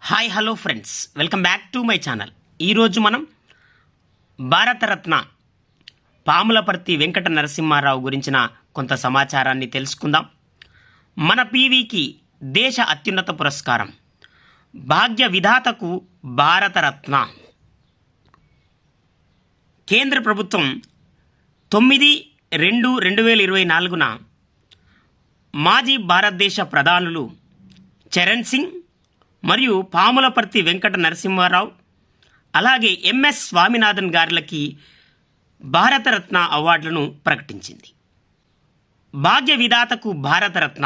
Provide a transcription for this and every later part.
Hi hello friends, welcome back to my channel. ఈరోజు మనం భారతరత్న పాములపర్తి వెంకట నరసింహారావు గురించిన కొంత సమాచారాన్ని తెలుసుకుందాం. మన పీవీకి దేశ అత్యున్నత పురస్కారం భాగ్య విధాతకు భారతరత్న. కేంద్ర ప్రభుత్వం 9/2/2024 మాజీ భారతదేశ ప్రధానులు చరణ్ సింగ్ మరియు పాములపర్తి వెంకట నరసింహారావు అలాగే ఎంఎస్ స్వామినాథన్ గారులకి భారతరత్న అవార్డులను ప్రకటించింది. భాగ్య విధాతకు భారతరత్న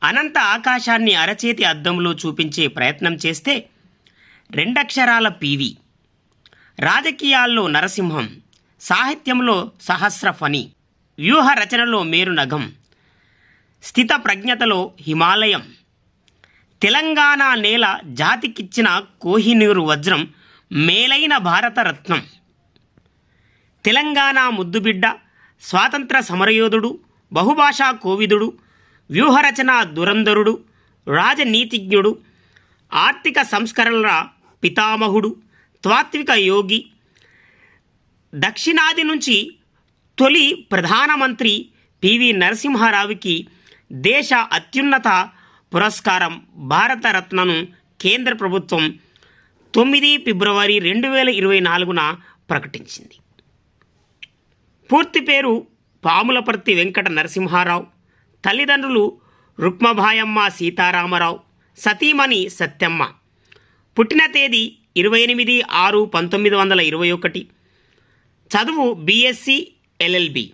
అనంత ఆకాశాన్ని అరచేతి అద్దంలో చూపించే ప్రయత్నం చేస్తే రెండక్షరాల పీవి, రాజకీయాల్లో నరసింహం, సాహిత్యంలో సహస్ర ఫణి, వ్యూహ రచనలో మేరునగం, స్థిత ప్రజ్ఞతలో హిమాలయం, తెలంగాణ నేల జాతికిచ్చిన కోహినూరు వజ్రం, మేలైన భారతరత్నం, తెలంగాణ ముద్దుబిడ్డ, స్వాతంత్ర సమరయోధుడు, బహుభాషా కోవిదుడు, వ్యూహరచన దురంధరుడు, రాజనీతిజ్ఞుడు, ఆర్థిక సంస్కరణల పితామహుడు, తాత్విక యోగి, దక్షిణాది నుంచి తొలి ప్రధానమంత్రి పివి నరసింహారావుకి దేశ అత్యున్నత పురస్కారం భారతరత్నను కేంద్ర ప్రభుత్వం 9 ఫిబ్రవరి 2024 ప్రకటించింది. పూర్తి పేరు పాములపర్తి వెంకట నరసింహారావు. తల్లిదండ్రులు రుక్మభాయమ్మ సీతారామరావు, సతీమణి సత్యమ్మ. పుట్టిన తేదీ 28/6/1921. చదువు బీఎస్సీ ఎల్ఎల్బి.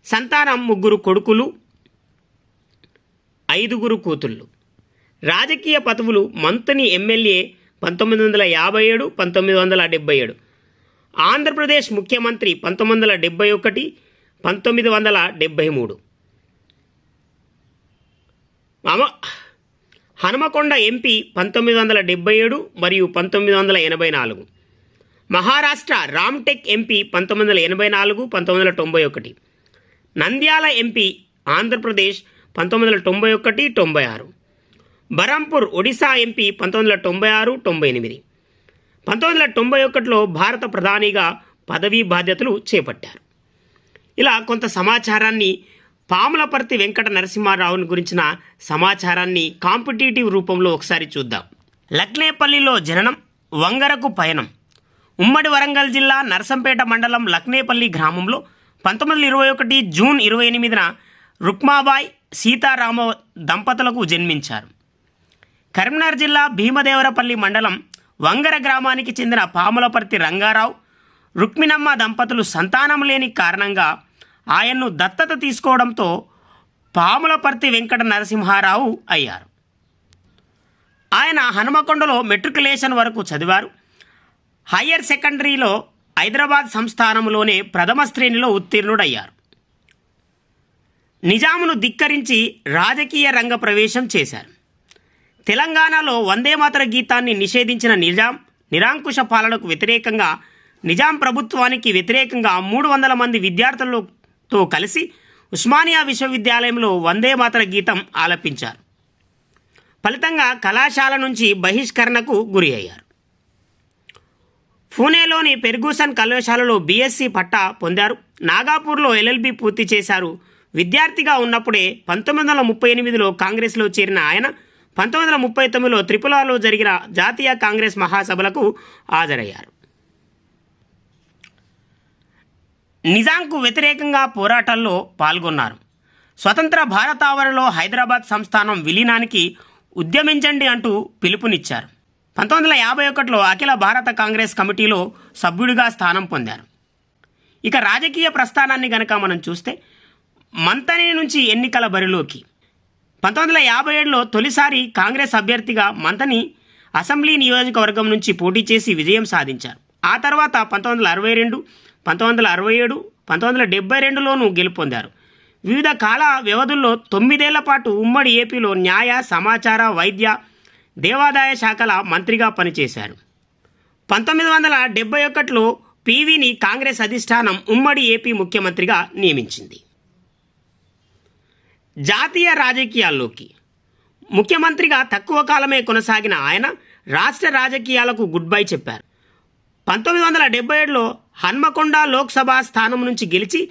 సంతానం 3 కొడుకులు, 5 కూతుళ్ళు. రాజకీయ పదవులు మంత్రి ఎమ్మెల్యే 1957-1977, ఆంధ్రప్రదేశ్ ముఖ్యమంత్రి 1971-1973, హనుమకొండ ఎంపీ 1977 మరియు 1984, Maharashtra Ramtek MP 1984-1991, Nandyal MP Andhra Pradesh 1991-96, Berhampur Odisha MP 1996-98. 1991లో భారత ప్రధానిగా పదవీ బాధ్యతలు చేపట్టారు. ఇలా కొంత సమాచారాన్ని, పాములపర్తి వెంకట నరసింహారావుని గురించిన సమాచారాన్ని కాంపిటేటివ్ రూపంలో ఒకసారి చూద్దాం. లక్నేపల్లిలో జననం, వంగరకు పయనం. ఉమ్మడి వరంగల్ జిల్లా నర్సంపేట మండలం లక్నేపల్లి గ్రామంలో 1921 జూన్ 28న రుక్మాబాయ్ సీతారామ దంపతులకు జన్మించారు. కరీంనగర్ జిల్లా భీమదేవరపల్లి మండలం వంగర గ్రామానికి చెందిన పాములపర్తి రంగారావు, రుక్మిణమ్మ దంపతులు సంతానం లేని కారణంగా ఆయన్ను దత్తత తీసుకోవడంతో పాములపర్తి వెంకట నరసింహారావు అయ్యారు. ఆయన హనుమకొండలో మెట్రికులేషన్ వరకు చదివారు. హయ్యర్ సెకండరీలో హైదరాబాద్ సంస్థానంలోనే ప్రథమ శ్రేణిలో ఉత్తీర్ణుడయ్యారు. నిజామును ధిక్కరించి రాజకీయ రంగ ప్రవేశం చేశారు. తెలంగాణలో వందేమాతర గీతాన్ని నిషేధించిన నిజాం నిరంకుశ పాలనకు వ్యతిరేకంగా నిజాం ప్రభుత్వానికి వ్యతిరేకంగా 300 మంది విద్యార్థులతో కలిసి ఉస్మానియా విశ్వవిద్యాలయంలో వందేమాతర గీతం ఆలపించారు. ఫలితంగా కళాశాల నుంచి బహిష్కరణకు గురి అయ్యారు. పూణేలోని ఫెర్గూసన్ కళాశాలలో బీఎస్సీ పట్టా పొందారు. నాగాపూర్లో ఎల్ఎల్బి పూర్తి చేశారు. విద్యార్థిగా ఉన్నప్పుడే 1938లో కాంగ్రెస్లో చేరిన ఆయన 1939లో త్రిపురలో జరిగిన జాతీయ కాంగ్రెస్ మహాసభలకు హాజరయ్యారు. నిజాంకు వ్యతిరేకంగా పోరాటాల్లో పాల్గొన్నారు. స్వతంత్ర భారతావనిలో హైదరాబాద్ సంస్థానం విలీనానికి ఉద్యమించండి అంటూ పిలుపునిచ్చారు. 1951లో అఖిల భారత కాంగ్రెస్ కమిటీలో సభ్యుడిగా స్థానం పొందారు. ఇక రాజకీయ ప్రస్థానాన్ని గనక మనం చూస్తే మంతని నుంచి ఎన్నికల బరిలోకి 1957లో తొలిసారి కాంగ్రెస్ అభ్యర్థిగా మంతని అసెంబ్లీ నియోజకవర్గం నుంచి పోటీ చేసి విజయం సాధించారు. ఆ తర్వాత 1962, 1967, 1972లోనూ గెలుపొందారు. వివిధ కాల వ్యవధుల్లో 9 ఏళ్ల పాటు ఉమ్మడి ఏపీలో న్యాయ, సమాచార, వైద్య, దేవాదాయ శాఖల మంత్రిగా పనిచేశారు. 1971లో పీవీని కాంగ్రెస్ అధిష్టానం ఉమ్మడి ఏపీ ముఖ్యమంత్రిగా నియమించింది. జాతీయ రాజకీయాల్లోకి ముఖ్యమంత్రిగా తక్కువ కాలమే కొనసాగిన ఆయన రాష్ట్ర రాజకీయాలకు గుడ్ బై చెప్పారు. 1977లో హన్మకొండ లోక్సభ స్థానం నుంచి గెలిచి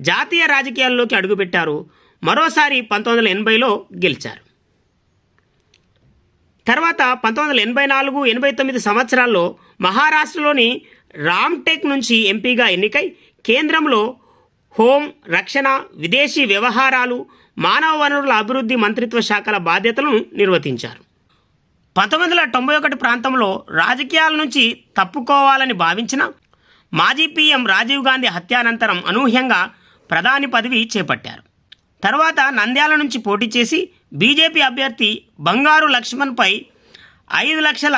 జాతీయ రాజకీయాల్లోకి అడుగుపెట్టారు. మరోసారి 1980లో గెలిచారు. తర్వాత 1984-89 సంవత్సరాల్లో మహారాష్ట్రలోని రామ్టెక్ నుంచి ఎంపీగా ఎన్నికై కేంద్రంలో హోం, రక్షణ, విదేశీ వ్యవహారాలు, మానవ వనరుల అభివృద్ధి మంత్రిత్వ శాఖల బాధ్యతలను నిర్వర్తించారు. 1991 ప్రాంతంలో రాజకీయాల నుంచి తప్పుకోవాలని భావించిన మాజీ పీఎం రాజీవ్ గాంధీ హత్యానంతరం అనూహ్యంగా ప్రధాని పదవి చేపట్టారు. తర్వాత నంద్యాల నుంచి పోటీ చేసి బీజేపీ అభ్యర్థి బంగారు లక్ష్మణ్పై 5 లక్షల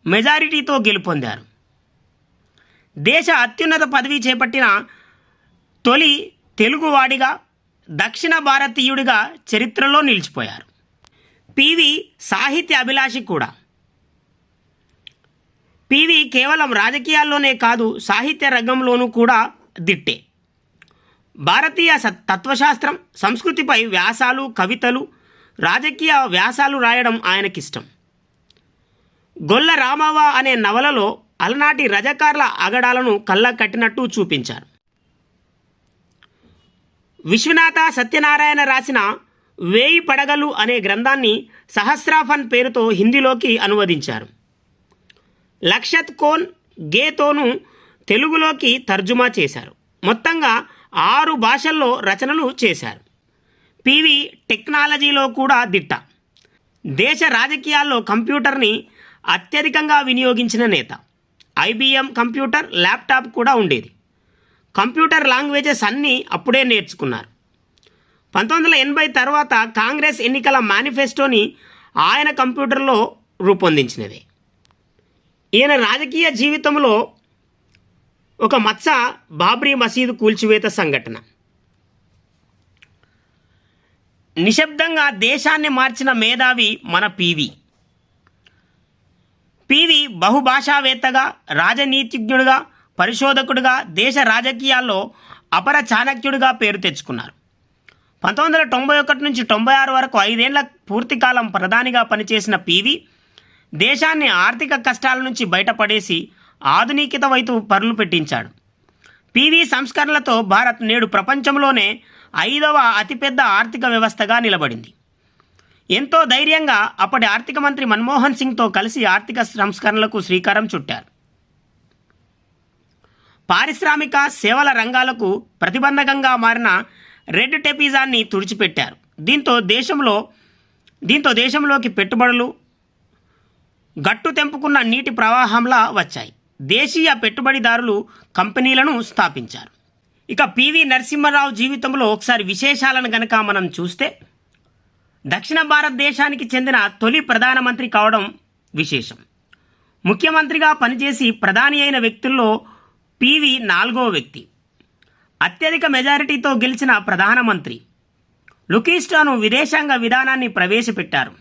మెజారిటీతో గెలుపొందారు. దేశ అత్యున్నత పదవి చేపట్టిన తొలి తెలుగువాడిగా, దక్షిణ భారతీయుడిగా చరిత్రలో నిలిచిపోయారు. పివి సాహిత్య అభిలాషి కూడా. పివి కేవలం రాజకీయాల్లోనే కాదు, సాహిత్య రంగంలోనూ కూడా దిట్టే. భారతీయ తత్వశాస్త్రం, సంస్కృతిపై వ్యాసాలు, కవితలు, రాజకీయ వ్యాసాలు రాయడం ఆయనకిష్టం. గొల్ల రామవ్వ అనే నవలలో అలనాటి రజకార్ల అగడాలను కళ్ళ కట్టినట్టు చూపించారు. విశ్వనాథ సత్యనారాయణ రాసిన 1000 పడగలు అనే గ్రంథాన్ని సహస్రాఫన్ పేరుతో హిందీలోకి అనువదించారు. లక్షత్ కోన్ గేతోను తెలుగులోకి తర్జుమా చేశారు. మొత్తంగా 6 భాషల్లో రచనలు చేశారు. పివి టెక్నాలజీలో కూడా దిట్ట. దేశ రాజకీయాల్లో కంప్యూటర్ని అత్యధికంగా వినియోగించిన నేత. ఐబిఎం కంప్యూటర్, ల్యాప్టాప్ కూడా ఉండేది. కంప్యూటర్ లాంగ్వేజెస్ అన్నీ అప్పుడే నేర్చుకున్నారు. 1980 తర్వాత కాంగ్రెస్ ఎన్నికల మేనిఫెస్టోని ఆయన కంప్యూటర్లో రూపొందించినవే. ఈయన రాజకీయ జీవితంలో ఒక మచ్చ బాబ్రీ మసీదు కూల్చివేత సంఘటన. నిశ్శబ్దంగా దేశాన్ని మార్చిన మేధావి మన పివి. పివి బహుభాషావేత్తగా, రాజనీతిజ్ఞుడిగా, పరిశోధకుడిగా, దేశ రాజకీయాల్లో అపర చాణక్యుడిగా పేరు తెచ్చుకున్నారు. 1991 నుంచి 96 వరకు 5 ఏళ్ల పూర్తికాలం ప్రధానిగా పనిచేసిన పివి దేశాన్ని ఆర్థిక కష్టాల నుంచి బయటపడేసి ఆధునికత వైపు పరుగులు పెట్టించాడు. పివి సంస్కరణలతో భారత్ నేడు ప్రపంచంలోనే 5వ అతిపెద్ద ఆర్థిక వ్యవస్థగా నిలబడింది. ఎంతో ధైర్యంగా అప్పటి ఆర్థిక మంత్రి మన్మోహన్ సింగ్తో కలిసి ఆర్థిక సంస్కరణలకు శ్రీకారం చుట్టారు. పారిశ్రామిక, సేవల రంగాలకు ప్రతిబంధకంగా మారిన రెడ్ టెపిజాన్ని తుడిచిపెట్టారు. దీంతో దేశంలోకి పెట్టుబడులు గట్టు తెంపుకున్న నీటి ప్రవాహంలా వచ్చాయి. దేశీయ పెట్టుబడిదారులు కంపెనీలను స్థాపించారు. ఇక పివి నరసింహారావు జీవితంలో ఒకసారి విశేషాలను గనక మనం చూస్తే, దక్షిణ భారతదేశానికి చెందిన తొలి ప్రధానమంత్రి కావడం విశేషం. ముఖ్యమంత్రిగా పనిచేసి ప్రధాని అయిన వ్యక్తుల్లో పివి 4వ వ్యక్తి. అత్యధిక మెజారిటీతో గెలిచిన ప్రధానమంత్రి. లుకీస్టాను విదేశాంగ విధానాన్ని ప్రవేశపెట్టారు.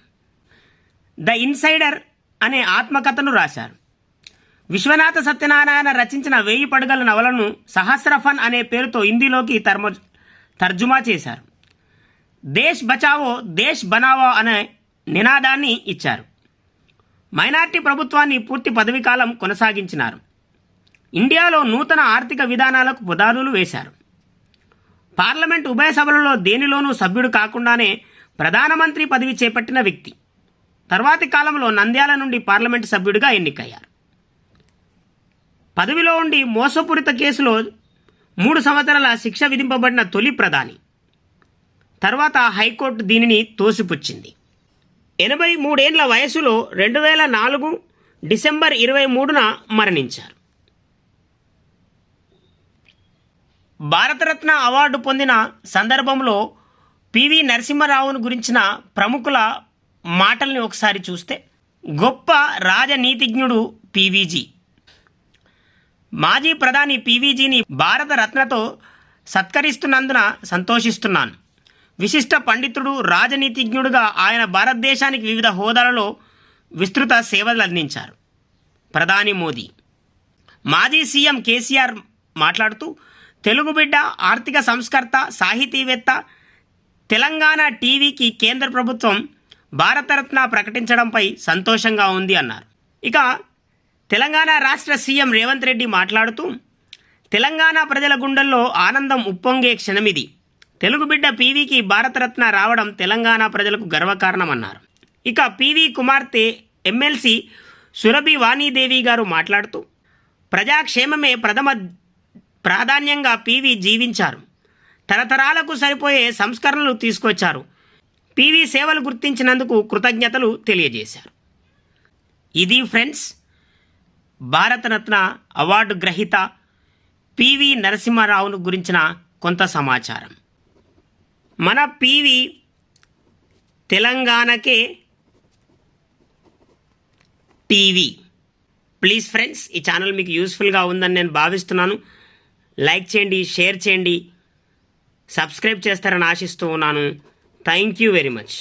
ద ఇన్సైడర్ అనే ఆత్మకథను రాశారు. విశ్వనాథ సత్యనారాయణ రచించిన 1000 పడగల నవలను సహస్రఫన్ అనే పేరుతో హిందీలోకి తర్జుమా చేశారు. దేశ్ బచావో దేశ్ బనావో అనే నినాదాన్ని ఇచ్చారు. మైనార్టీ ప్రభుత్వాన్ని పూర్తి పదవీకాలం కొనసాగించినారు. ఇండియాలో నూతన ఆర్థిక విధానాలకు పునాదులు వేశారు. పార్లమెంట్ ఉభయ సభలలో దేనిలోనూ సభ్యుడు కాకుండానే ప్రధానమంత్రి పదవి చేపట్టిన వ్యక్తి. తర్వాతి కాలంలో నంద్యాల నుండి పార్లమెంటు సభ్యుడిగా ఎన్నికయ్యారు. పదవిలో ఉండి మోసపూరిత కేసులో 3 సంవత్సరాల శిక్ష విధింపబడిన తొలి ప్రధాని. తర్వాత హైకోర్టు దీనిని తోసిపుచ్చింది. 83 ఏళ్ల వయసులో 2004 డిసెంబర్ 23న మరణించారు. భారతరత్న అవార్డు పొందిన సందర్భంలో పివి నరసింహారావును గురించిన ప్రముఖుల మాటల్ని ఒకసారి చూస్తే, గొప్ప రాజనీతిజ్ఞుడు పివిజీ. మాజీ ప్రధాని పివిజీని భారత రత్నతో సత్కరిస్తున్నందున సంతోషిస్తున్నాను. విశిష్ట పండితుడు, రాజనీతిజ్ఞుడుగా ఆయన భారతదేశానికి వివిధ హోదాలలో విస్తృత సేవలు అందించారు. ప్రధాని మోదీ. మాజీ సీఎం కేసీఆర్ మాట్లాడుతూ, తెలుగు బిడ్డ, ఆర్థిక సంస్కర్త, సాహితీవేత్త, తెలంగాణ టీవీకి కేంద్ర ప్రభుత్వం భారతరత్న ప్రకటించడంపై సంతోషంగా ఉంది అన్నారు. ఇక తెలంగాణ రాష్ట్ర సీఎం రేవంత్ రెడ్డి మాట్లాడుతూ తెలంగాణ ప్రజల గుండెల్లో ఆనందం ఉప్పొంగే క్షణమిది. తెలుగు బిడ్డ పీవీకి భారతరత్న రావడం తెలంగాణ ప్రజలకు గర్వకారణమన్నారు. ఇక పీవీ కుమార్తె ఎమ్మెల్సీ సురభి వాణీదేవి గారు మాట్లాడుతూ ప్రజాక్షేమమే ప్రథమ ప్రాధాన్యంగా పీవీ జీవించారు. తరతరాలకు సరిపోయే సంస్కరణలు తీసుకొచ్చారు. పీవీ సేవలు గుర్తించినందుకు కృతజ్ఞతలు తెలియజేశారు. ఇది ఫ్రెండ్స్, భారతరత్న అవార్డు గ్రహీత పివి నరసింహారావును గురించిన కొంత సమాచారం. మన పీవీ తెలంగాణకే టీవీ. ప్లీజ్ ఫ్రెండ్స్, ఈ ఛానల్ మీకు యూస్ఫుల్గా ఉందని నేను భావిస్తున్నాను. లైక్ చేయండి, షేర్ చేయండి, సబ్స్క్రైబ్ చేస్తారని ఆశిస్తూ ఉన్నాను. Thank you very much.